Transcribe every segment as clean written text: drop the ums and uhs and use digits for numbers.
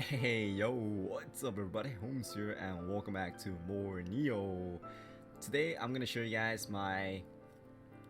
Hey yo, what's up everybody? Holmes here and welcome back to more Nioh. Today I'm gonna show you guys my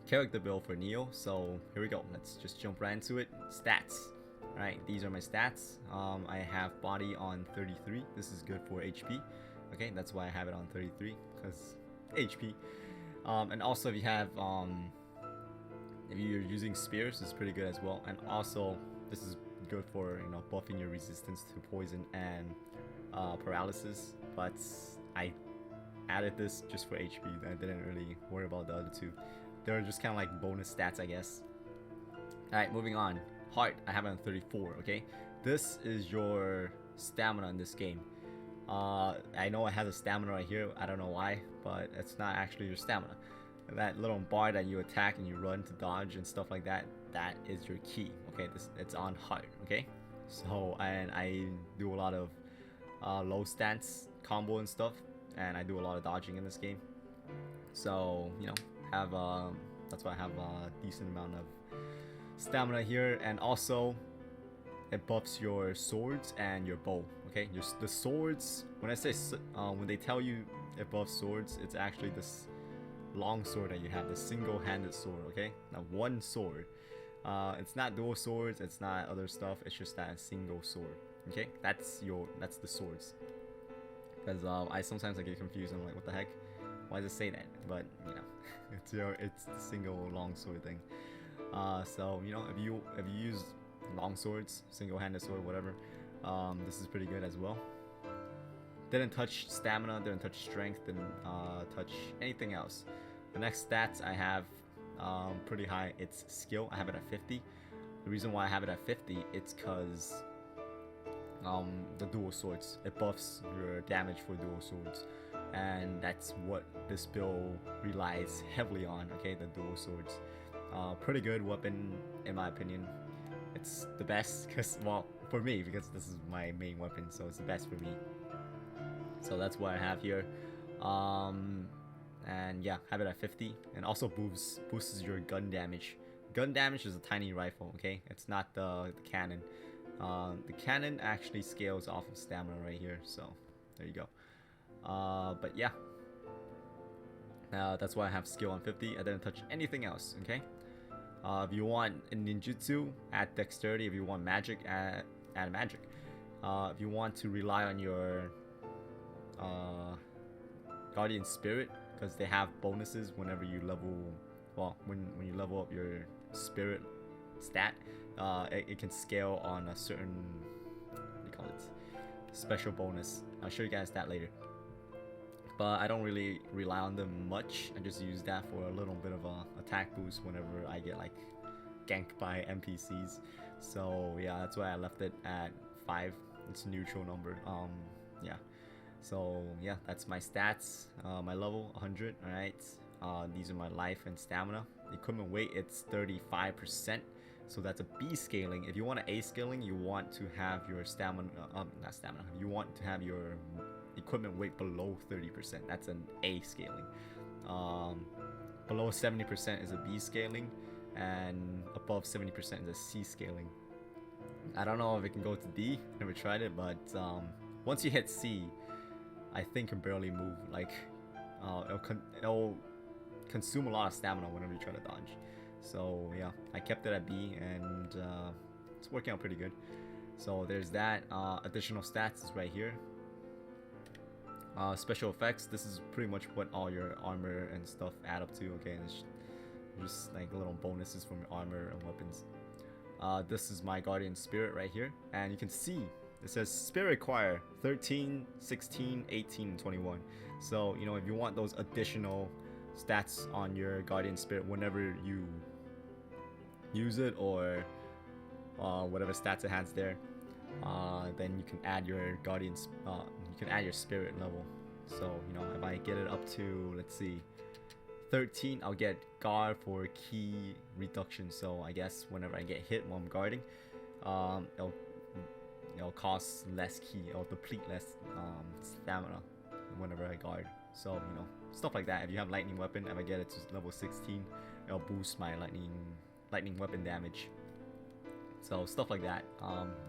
character build for Nioh. So here we go. Let's just jump right into it. Stats. Alright, these are my stats. I have body on 33. This is good for HP. Okay, that's why I have it on 33, because HP. And also if you have if you're using spears, it's pretty good as well. And also this is good for, you know, buffing your resistance to poison and paralysis. But I added this just for HP. I didn't really worry about the other two. They're just kind of like bonus stats, I guess. Alright, moving on. Heart, I have it on 34, okay? This is your stamina in this game. I know it has a stamina right here, I don't know why, but it's not actually your stamina. That little bar that you attack and you run to dodge and stuff like that, that is your key, okay? It's on heart, okay? So, and I do a lot of low stance combo and stuff, and I do a lot of dodging in this game. So, you know, have that's why I have a decent amount of stamina here. And also it buffs your swords and your bow, okay? The swords, when I say when they tell you it buffs swords, it's actually this long sword that you have, the single-handed sword, okay? Now one sword, it's not dual swords, it's not other stuff, it's just that single sword, okay? That's the swords. Because I sometimes get confused, I'm like, what the heck, why does it say that? But you know, it's the single long sword thing. So you know, if you use long swords, single-handed sword, whatever, this is pretty good as well. Didn't touch stamina, didn't touch strength, didn't touch anything else. The next stats I have pretty high. It's skill. I have it at 50. The reason why I have it at 50, it's because the dual swords. It buffs your damage for dual swords, and that's what this build relies heavily on. Okay, the dual swords. Pretty good weapon in my opinion. It's the best because, well, for me, because this is my main weapon, so it's the best for me. So that's what I have here. And yeah, have it at 50, and also boosts your gun damage. Gun damage is a tiny rifle, okay? It's not the cannon. The cannon actually scales off of stamina right here, so there you go. But yeah, that's why I have skill on 50. I didn't touch anything else, okay? If you want a ninjutsu, add dexterity. If you want magic, add magic. If you want to rely on your guardian spirit, because they have bonuses whenever you level, well, when you level up your spirit stat, it can scale on a certain, what do you call it, special bonus. I'll show you guys that later, but I don't really rely on them much. I just use that for a little bit of a attack boost whenever I get like ganked by NPCs. So yeah, that's why I left it at 5. It's a neutral number. Yeah. So yeah, that's my stats. My level 100. All right. These are my life and stamina. Equipment weight, it's 35%. So that's a B scaling. If you want an A scaling, you want to have your stamina, not stamina. You want to have your equipment weight below 30%. That's an A scaling. Below 70% is a B scaling, and above 70% is a C scaling. I don't know if it can go to D. Never tried it, but once you hit C, I think can barely move. Like it'll consume a lot of stamina whenever you try to dodge. So yeah, I kept it at B, and it's working out pretty good. So there's that. Additional stats is right here. Special effects. This is pretty much what all your armor and stuff add up to. Okay, and it's just like little bonuses from your armor and weapons. This is my guardian spirit right here, and you can see it says spirit require 13, 16, 18, and 21. So you know, if you want those additional stats on your guardian spirit whenever you use it, or whatever stats it has there, then you can add your guardians. You can add your spirit level. So you know, if I get it up to, let's see, 13, I'll get guard for key reduction. So I guess whenever I get hit while I'm guarding, it'll cost less key, it'll deplete less stamina whenever I guard. So you know, stuff like that. If you have lightning weapon, if I get it to level 16, it'll boost my lightning weapon damage. So stuff like that.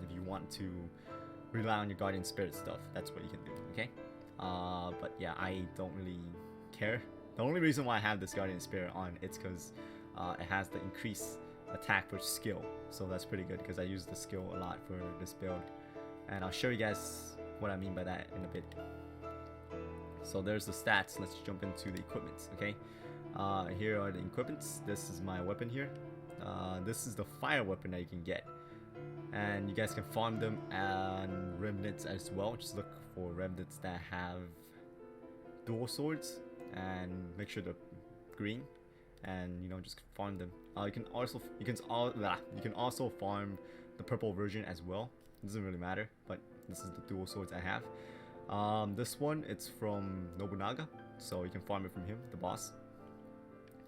If you want to rely on your guardian spirit stuff. That's what you can do. Okay. But yeah, I don't really care. The only reason why I have this guardian spirit on it's because it has the increased attack per skill, so that's pretty good because I use the skill a lot for this build, and I'll show you guys what I mean by that in a bit. So there's the stats. Let's jump into the equipments. Okay, here are the equipments. This is my weapon here. This is the fire weapon that you can get, and you guys can farm them and remnants as well. Just look for remnants that have dual swords and make sure they're green, and you know, just farm them. You can also farm the purple version as well. It doesn't really matter, but this is the dual swords I have. This one, it's from Nobunaga, so you can farm it from him, the boss.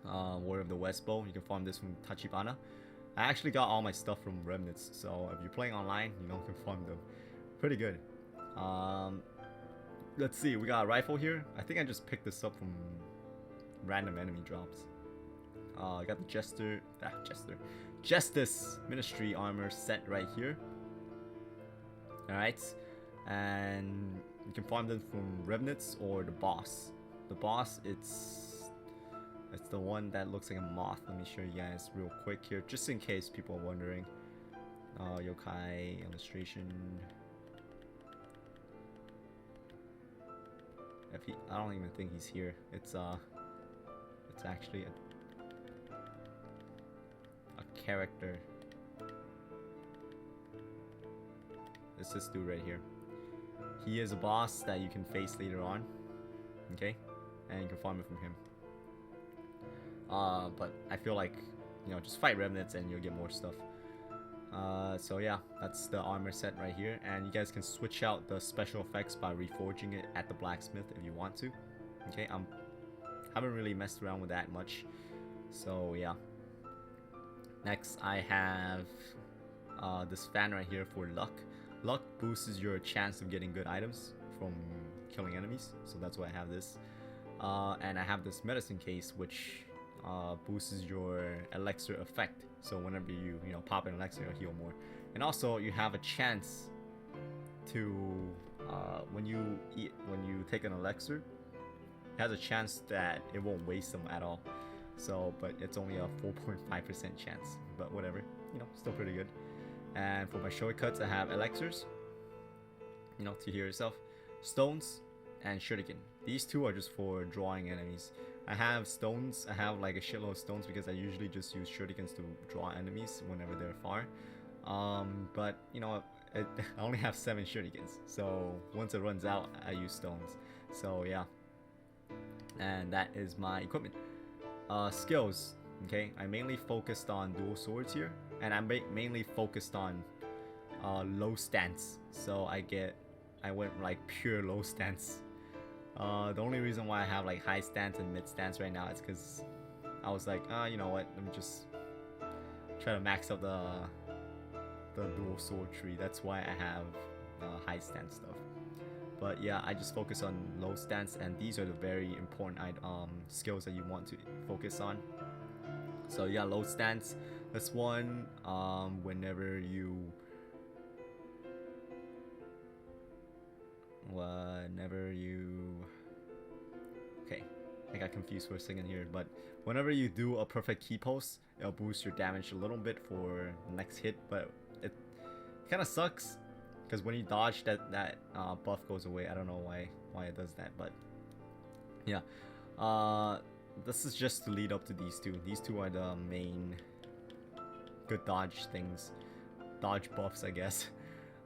Warrior of the West Bow, you can farm this from Tachibana. I actually got all my stuff from remnants, so if you're playing online, you know, you can farm them. Pretty good. Let's see, we got a rifle here. I think I just picked this up from random enemy drops. I got the Justice Ministry armor set right here. Alright, and you can farm them from remnants or the boss. The boss, it's the one that looks like a moth. Let me show you guys real quick here, just in case people are wondering. Yokai illustration. I don't even think he's here. It's actually a character. It's this dude right here. He is a boss that you can face later on. Okay, and you can farm it from him. But I feel like, you know, just fight remnants and you'll get more stuff. So yeah, that's the armor set right here, and you guys can switch out the special effects by reforging it at the blacksmith if you want to. Okay, haven't really messed around with that much, so yeah. Next, I have this fan right here for luck. Luck boosts your chance of getting good items from killing enemies, so that's why I have this. And I have this medicine case, which boosts your elixir effect. So whenever you pop an elixir, you'll heal more. And also, you have a chance to when you take an elixir, it has a chance that it won't waste them at all. So, but it's only a 4.5% chance. But whatever, still pretty good. And for my shortcuts, I have elixirs, to heal yourself, stones, and shuriken. These two are just for drawing enemies. I have stones. I have like a shitload of stones because I usually just use shurikens to draw enemies whenever they're far. But I only have 7 shurikens, so once it runs out, I use stones. So yeah, and that is my equipment. Skills. Okay, I mainly focused on dual swords here, and I'm mainly focused on low stance. So I went like pure low stance. The only reason why I have like high stance and mid stance right now is because I was like, you know what, let me just try to max out the dual sword tree. That's why I have high stance stuff. But yeah, I just focus on low stance, and these are the very important skills that you want to focus on. So yeah, low stance. This one, whenever you okay, I got confused for a second here, but whenever you do a perfect key post, it'll boost your damage a little bit for the next hit, but it kind of sucks because when you dodge, that buff goes away. I don't know why it does that, but yeah. This is just to lead up to these two. These two are the main good dodge things, dodge buffs, I guess.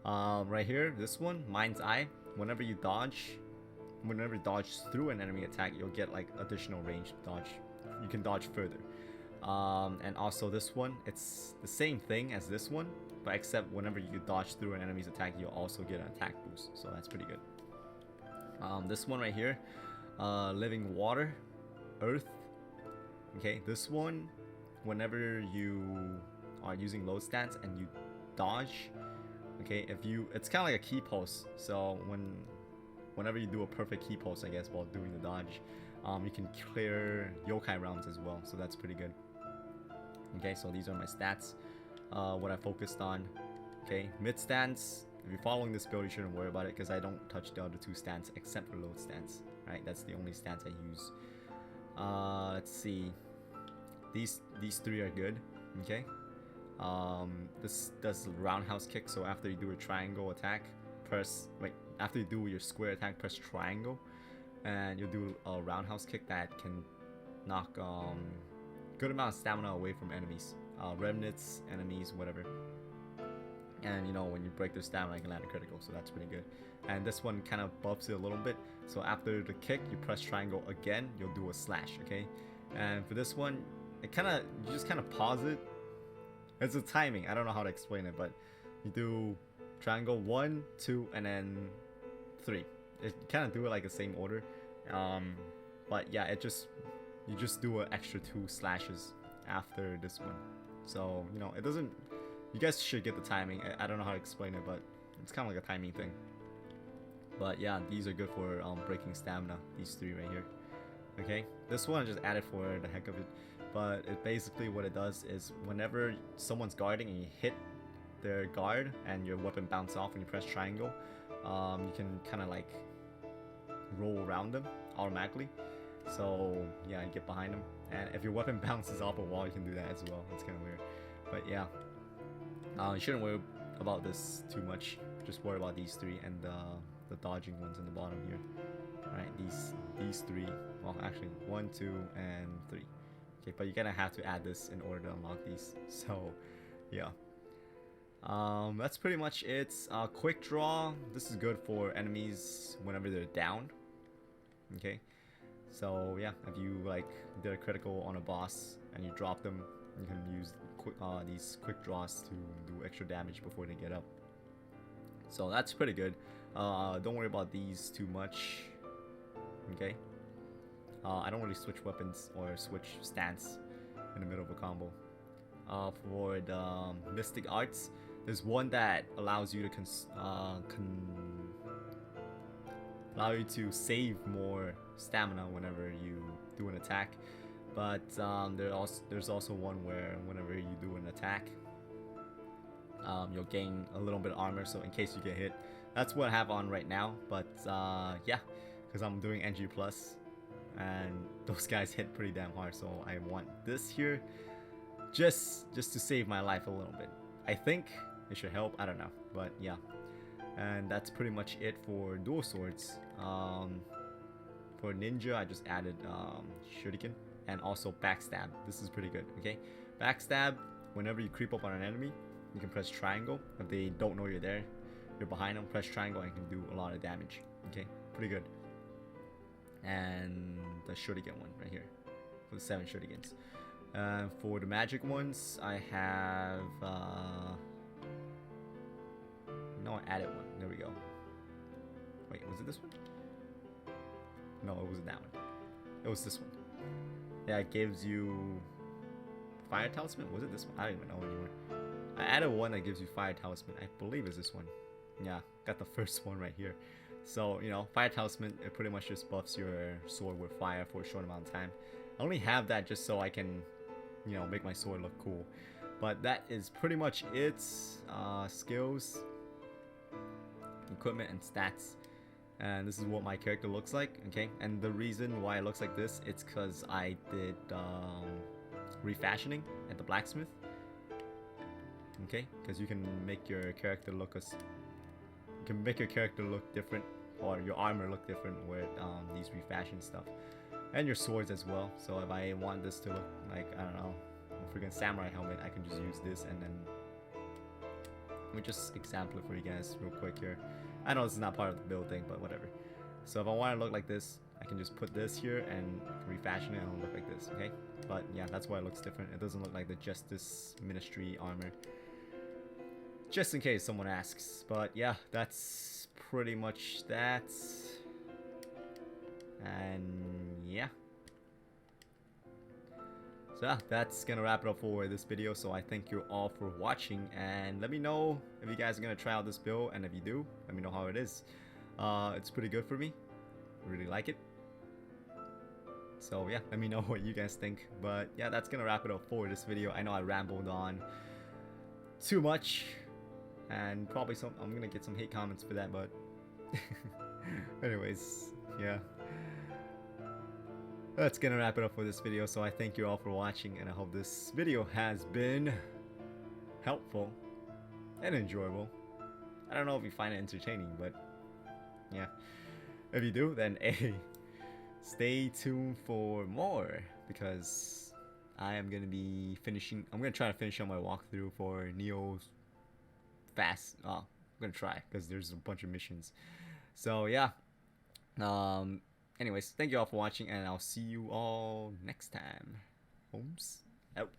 Right here, this one, Mind's Eye. Whenever you dodge through an enemy attack, you'll get like additional range to dodge. You can dodge further. And also this one, it's the same thing as this one, but except whenever you dodge through an enemy's attack, you'll also get an attack boost. So that's pretty good. This one right here, Living Water, Earth. Okay, this one, whenever you are using low stance and you dodge, okay, it's kind of like a key post. So whenever you do a perfect key post, I guess, while doing the dodge, you can clear yokai rounds as well. So that's pretty good. Okay, so these are my stats. What I focused on. Okay, mid stance, If you're following this build, you shouldn't worry about it because I don't touch the other two stance except for load stance. Right, that's the only stance I use. Let's see. These three are good. Okay. This does roundhouse kick. So after you do a triangle attack, after you do your square attack, press triangle, and you'll do a roundhouse kick that can knock good amount of stamina away from enemies, remnants, enemies, whatever. And you know, when you break their stamina, you can land a critical, so that's pretty good. And this one kind of buffs it a little bit. So after the kick, you press triangle again, you'll do a slash, okay? And for this one, you just kind of pause it. It's a timing. I don't know how to explain it, but you do triangle 1, 2, and then 3. It kind of do it like the same order. But yeah, you just do an extra 2 slashes after this one. So you know, it doesn't. You guys should get the timing. I don't know how to explain it, but it's kind of like a timing thing. But yeah, these are good for breaking stamina. These 3 right here. Okay, this one I just added for the heck of it. But it basically what it does is whenever someone's guarding and you hit their guard and your weapon bounces off and you press triangle, you can kind of like roll around them automatically. So yeah, you get behind them, and if your weapon bounces off a wall, you can do that as well. It's kind of weird, but yeah. You shouldn't worry about this too much. Just worry about these 3 and the dodging ones in the bottom here. Alright, these 3. Well, actually 1, 2, and 3. Okay, but you're gonna have to add this in order to unlock these. So, yeah. That's pretty much it. Quick draw. This is good for enemies whenever they're down. Okay. So yeah, if you like did a critical on a boss and you drop them, you can use these quick draws to do extra damage before they get up. So that's pretty good. Don't worry about these too much. Okay. I don't really switch weapons or switch stance in the middle of a combo. For the Mystic Arts, there's one that allows you to allow you to save more stamina whenever you do an attack. But there's also one where whenever you do an attack, you'll gain a little bit of armor, so in case you get hit. That's what I have on right now, but yeah, because I'm doing NG+, and those guys hit pretty damn hard, so I want this here just to save my life a little bit. I think it should help, I don't know, but yeah. And that's pretty much it for dual swords. For ninja, I just added shuriken and also backstab. This is pretty good, okay? Backstab, whenever you creep up on an enemy, you can press triangle. If they don't know you're there, you're behind them, press triangle and you can do a lot of damage, okay? Pretty good. And the shuriken one right here for the 7 shurikens. For the magic ones, I have no, I added one. There we go. Wait, was it this one? No, it wasn't that one. It was this one. Yeah, it gives you fire talisman. Was it this one? I don't even know anymore. I added one that gives you fire talisman. I believe it's this one. Yeah, got the first one right here. So, you know, fire talisman, it pretty much just buffs your sword with fire for a short amount of time. I only have that just so I can, you know, make my sword look cool. But that is pretty much it. Skills, equipment, and stats. And this is what my character looks like, okay? And the reason why it looks like this, it's because I did refashioning at the blacksmith. Okay, because you can make your character look different, or your armor look different with these refashion stuff, and your swords as well. So if I want this to look like, I don't know, a freaking samurai helmet, I can just use this, and then let me just example it for you guys real quick here. I know this is not part of the build thing, but whatever. So if I want to look like this, I can just put this here and refashion it and it'll look like this, okay? But yeah, that's why it looks different. It doesn't look like the Justice Ministry armor. Just in case someone asks. But yeah, that's pretty much that. And yeah. So yeah, that's gonna wrap it up for this video. So I thank you all for watching, and let me know if you guys are gonna try out this build, and if you do, let me know how it is. It's pretty good for me. I really like it. So yeah, let me know what you guys think. But yeah, that's gonna wrap it up for this video. I know I rambled on too much, and probably I'm gonna get some hate comments for that, but anyways, yeah. That's gonna wrap it up for this video, so I thank you all for watching, and I hope this video has been helpful and enjoyable. I don't know if you find it entertaining, but yeah. If you do, then stay tuned for more, because I am gonna be finishing. I'm gonna try to finish on my walkthrough for Nioh fast. Oh, I'm gonna try because there's a bunch of missions. So yeah. Anyways, thank you all for watching, and I'll see you all next time. Holmes out.